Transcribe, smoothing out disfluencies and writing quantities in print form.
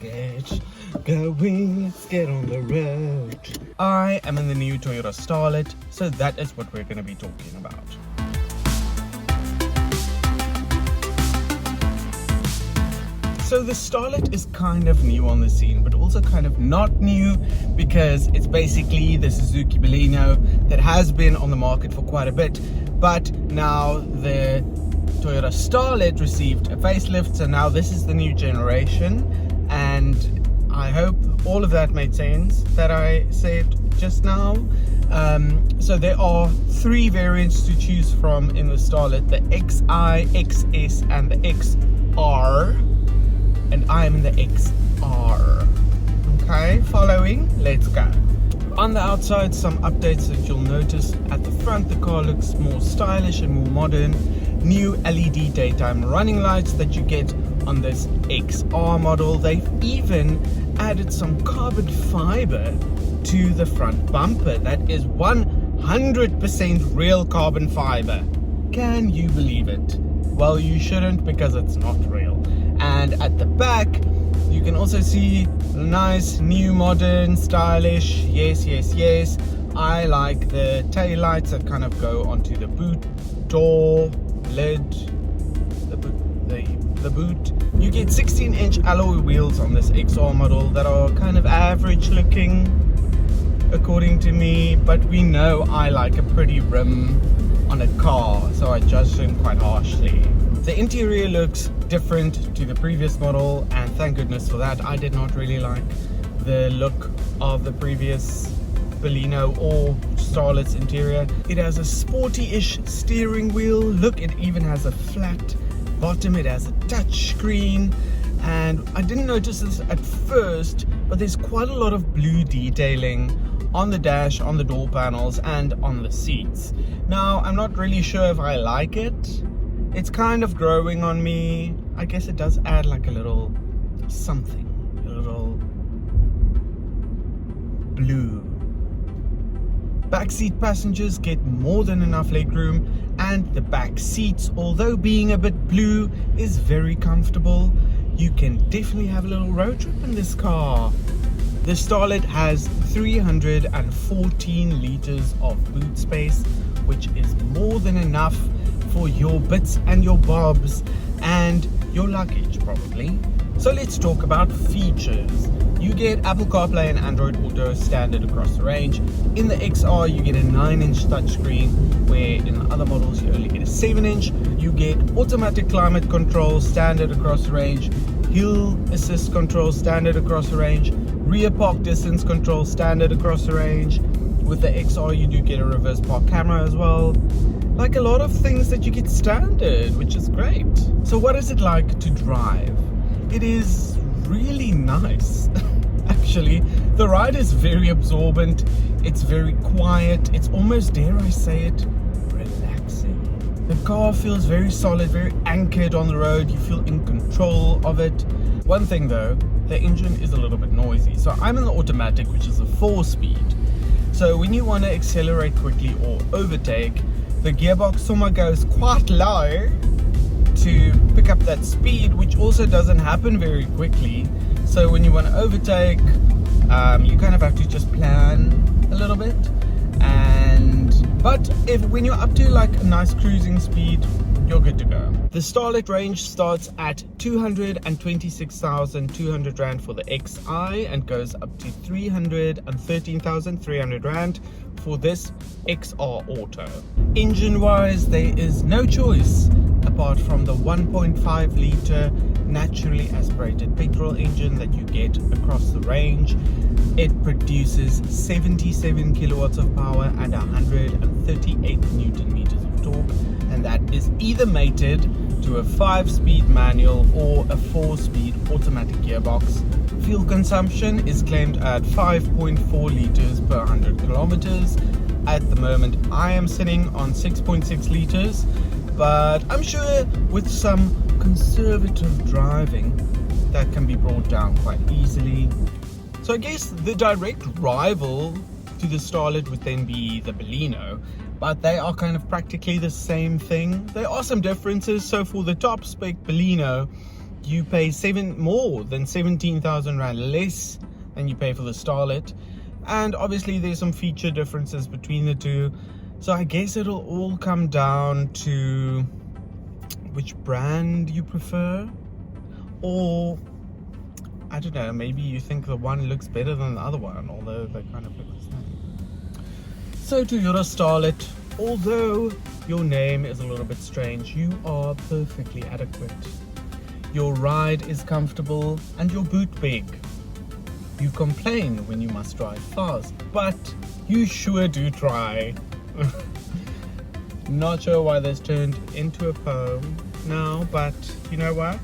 get going, let's get on the road. I am in the new Toyota Starlet, so that is what we're going to be talking about. So the Starlet is kind of new on the scene, but also kind of not new, because it's basically the Suzuki Baleno that has been on the market for quite a bit, but now the Toyota Starlet received a facelift, so now this is the new generation, and I hope all of that made sense that I said just now. So there are three variants to choose from in the Starlet: the XI, XS and the XR. And I'm in the XR. Okay, following? Let's go. On the outside, some updates that you'll notice. At the front, the car looks more stylish and more modern. New LED daytime running lights that you get on this XR model. They've even added some carbon fiber to the front bumper. That is 100% real carbon fiber. Can you believe it? Well, you shouldn't, because it's not real. And at the back, you can also see nice, new, modern, stylish. Yes. I like the tail lights that kind of go onto the boot door lid. The boot. You get 16-inch alloy wheels on this XR model that are kind of average looking, according to me. But we know I like a pretty rim on a car, so I judge them quite harshly. The interior looks different to the previous model, and thank goodness for that. I did not really like the look of the previous Baleno or Starlet's interior. It has a sporty-ish steering wheel. Look, it even has a flat bottom. It has a touch screen, and I didn't notice this at first, but there's quite a lot of blue detailing on the dash, on the door panels, and on the seats. Now, I'm not really sure if I like it. It's kind of growing on me. I guess it does add like a little something, a little blue. Backseat passengers get more than enough legroom, and the back seats, although being a bit blue, is very comfortable. You can definitely have a little road trip in this car. The Starlet has 314 liters of boot space, which is more than enough for your bits and your bobs and your luggage, probably. So let's talk about features. You get Apple CarPlay and Android Auto standard across the range. In the XR, you get a 9-inch touchscreen, where in the other models you only get a 7-inch. You get automatic climate control standard across the range, hill assist control standard across the range, rear park distance control standard across the range. With the XR, you do get a reverse park camera as well. Like a lot of things that you get standard, which is great. So what is it like to drive? It is really nice. Actually, the ride is very absorbent. It's very quiet. It's almost, dare I say it, relaxing. The car feels very solid, very anchored on the road. You feel in control of it. One thing though, the engine is a little bit noisy. So I'm in the automatic, which is a 4-speed. So when you want to accelerate quickly or overtake, the gearbox somehow goes quite low to pick up that speed, which also doesn't happen very quickly. So when you want to overtake, you kind of have to just plan a little bit. But when you're up to like a nice cruising speed, you're good to go. The Starlet range starts at 226,200 Rand for the XI and goes up to 313,300 Rand for this XR Auto. Engine wise, there is no choice apart from the 1.5 litre naturally aspirated petrol engine that you get across the range. It produces 77 kilowatts of power and 138 Newton meters of torque, and that is either mated to a 5-speed manual or a 4-speed automatic gearbox. Fuel consumption is claimed at 5.4 liters per 100 kilometers. At the moment, I am sitting on 6.6 liters, but I'm sure with some conservative driving, that can be brought down quite easily. So I guess the direct rival to the Starlet would then be the Baleno, but they are kind of practically the same thing. There are some differences. So for the top spec Baleno, you pay more than 17,000 Rand less than you pay for the Starlet. And obviously there's some feature differences between the two. So I guess it'll all come down to which brand you prefer. Or, I don't know, maybe you think the one looks better than the other one, although they kind of look the same. So Toyota Starlet, although your name is a little bit strange, you are perfectly adequate. Your ride is comfortable and your boot big. You complain when you must drive fast, but you sure do try. Not sure why this turned into a poem now, but you know what?